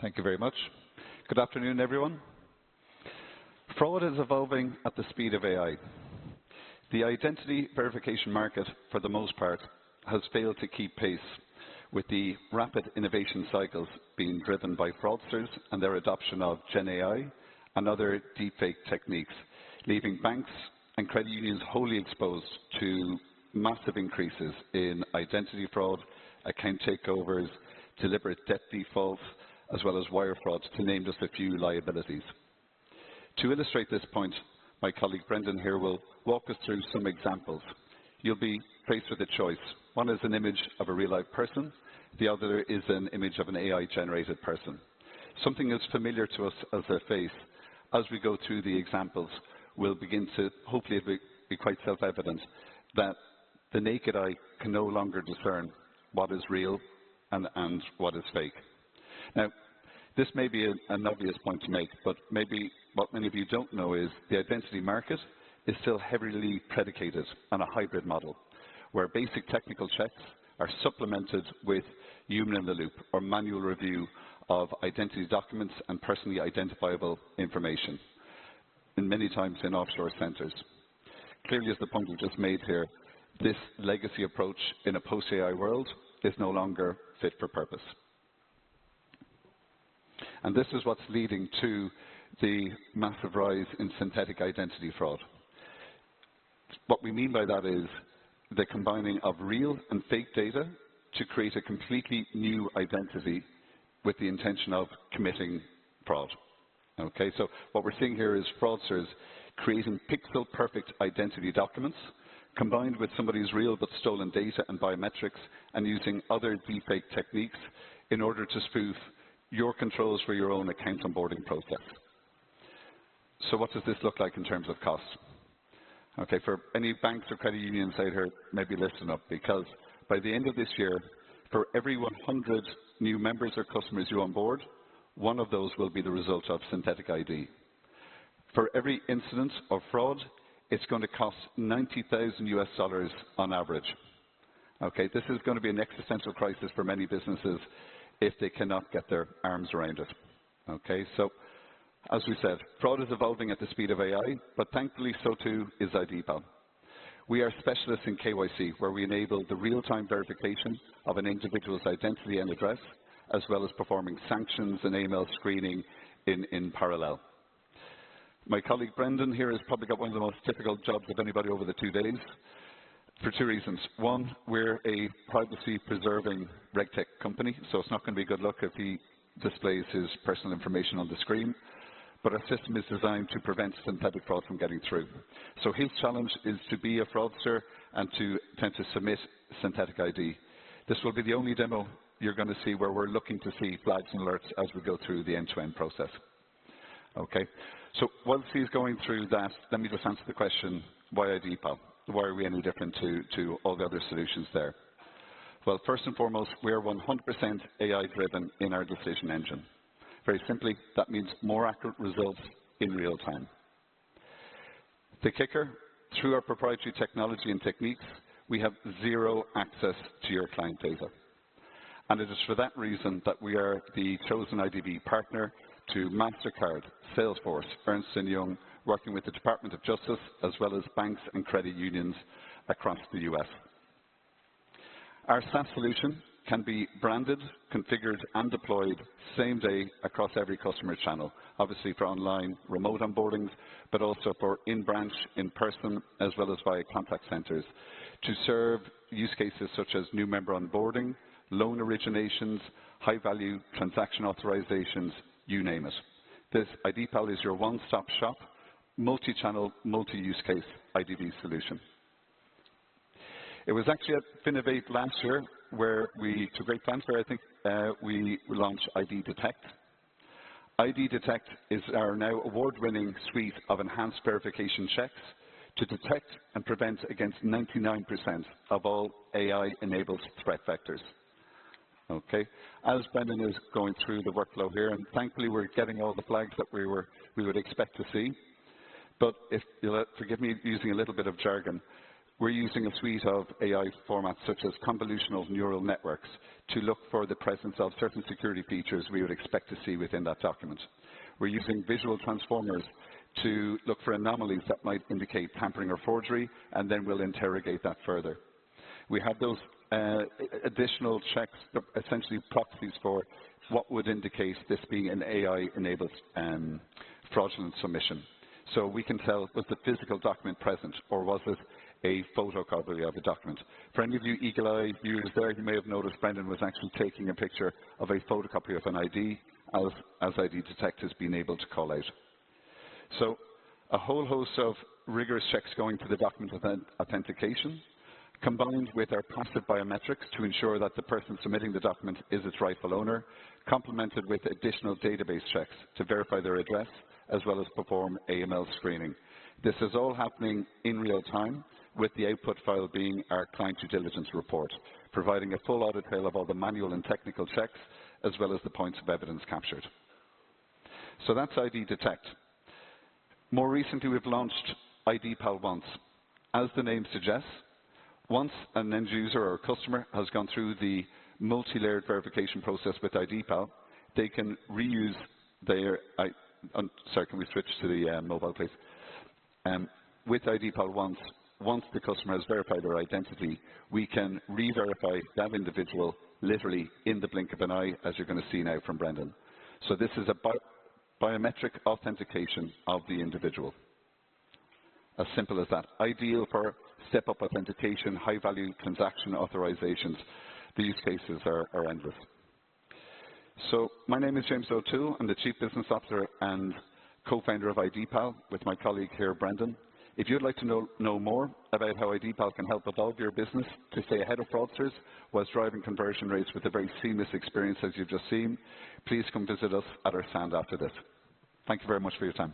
Thank you very much. Good afternoon, everyone. Fraud is evolving at the speed of AI. The identity verification market, for the most part, has failed to keep pace with the rapid innovation cycles being driven by fraudsters and their adoption of Gen AI and other deepfake techniques, leaving banks and credit unions wholly exposed to massive increases in identity fraud, account takeovers, deliberate debt defaults, as well as wire frauds, to name just a few liabilities. To illustrate this point, my colleague Brendan here will walk us through some examples. You'll be faced with a choice. One is an image of a real-life person. The other is an image of an AI-generated person. Something as familiar to us as their face. As we go through the examples, we'll begin to, hopefully it'll be quite self-evident, that the naked eye can no longer discern what is real and what is fake. Now, this may be an obvious point to make, but maybe what many of you don't know is the identity market is still heavily predicated on a hybrid model, where basic technical checks are supplemented with human-in-the-loop or manual review of identity documents and personally identifiable information, and many times in offshore centres. Clearly, as the point we just made here, this legacy approach in a post-AI world is no longer fit for purpose. And this is what's leading to the massive rise in synthetic identity fraud. What we mean by that is the combining of real and fake data to create a completely new identity with the intention of committing fraud. Okay, so what we're seeing here is fraudsters creating pixel-perfect identity documents combined with somebody's real but stolen data and biometrics, and using other deepfake techniques in order to spoof your controls for your own account onboarding process. So what does this look like in terms of cost? Okay, for any banks or credit unions out here, maybe listen up, because by the end of this year, for every 100 new members or customers you onboard, one of those will be the result of synthetic ID. For every incident of fraud, it's going to cost $90,000 on average. Okay, this is going to be an existential crisis for many businesses if they cannot get their arms around it. Okay, so as we said, fraud is evolving at the speed of AI, but thankfully so too is identifies. We are specialists in KYC, where we enable the real-time verification of an individual's identity and address, as well as performing sanctions and email screening in parallel. My colleague Brendan here has probably got one of the most difficult jobs of anybody over the 2 days, for two reasons. One, we're a privacy-preserving RegTech company, so it's not going to be good luck if he displays his personal information on the screen. But our system is designed to prevent synthetic fraud from getting through. So his challenge is to be a fraudster and to attempt to submit synthetic ID. This will be the only demo you're going to see where we're looking to see flags and alerts as we go through the end-to-end process. Okay, so whilst he's going through that, let me just answer the question, why identifies? Why are we any different to all the other solutions there? Well, first and foremost, we are 100% AI-driven in our decision engine. Very simply, that means more accurate results in real time. The kicker, through our proprietary technology and techniques, we have zero access to your client data. And it is for that reason that we are the chosen IDV partner to MasterCard, Salesforce, Ernst & Young, working with the Department of Justice, as well as banks and credit unions across the US. Our SaaS solution can be branded, configured, and deployed same day across every customer channel, obviously for online remote onboardings, but also for in-branch, in-person, as well as via contact centers, to serve use cases such as new member onboarding, loan originations, high-value transaction authorizations, you name it. This identifies is your one-stop shop, multi-channel, multi-use case IDV solution. It was actually at Finovate last year where we, to great fanfare, I think, we launched ID Detect. ID Detect is our now award-winning suite of enhanced verification checks to detect and prevent against 99% of all AI-enabled threat vectors. Okay, as Brendan is going through the workflow here, and thankfully we're getting all the flags that we would expect to see, but if you'll forgive me using a little bit of jargon, we're using a suite of AI formats such as convolutional neural networks to look for the presence of certain security features we would expect to see within that document. We're using visual transformers to look for anomalies that might indicate tampering or forgery, and then we'll interrogate that further. We have those additional checks, essentially proxies for what would indicate this being an AI-enabled fraudulent submission. So we can tell, was the physical document present, or was it a photocopy of a document? For any of you eagle-eye viewers there, you may have noticed Brendan was actually taking a picture of a photocopy of an ID, as ID Detect has been able to call out. So a whole host of rigorous checks going to the document authentication, combined with our passive biometrics to ensure that the person submitting the document is its rightful owner, complemented with additional database checks to verify their address, as well as perform AML screening. This is all happening in real time, with the output file being our client due diligence report, providing a full audit trail of all the manual and technical checks, as well as the points of evidence captured. So that's ID Detect. More recently, we've launched IDPal once. As the name suggests, once an end user or customer has gone through the multi-layered verification process with IDPal, they can reuse their, sorry, can we switch to the mobile, please? With IDPal once the customer has verified their identity, we can re-verify that individual literally in the blink of an eye, as you're going to see now from Brendan. So this is a biometric authentication of the individual. As simple as that. Ideal for step-up authentication, high-value transaction authorizations. The use cases are endless. So my name is James O'Toole. I'm the Chief Business Officer and co-founder of IDPal with my colleague here, Brendan. If you'd like to know more about how IDPal can help evolve your business to stay ahead of fraudsters whilst driving conversion rates with a very seamless experience as you've just seen, please come visit us at our stand after this. Thank you very much for your time.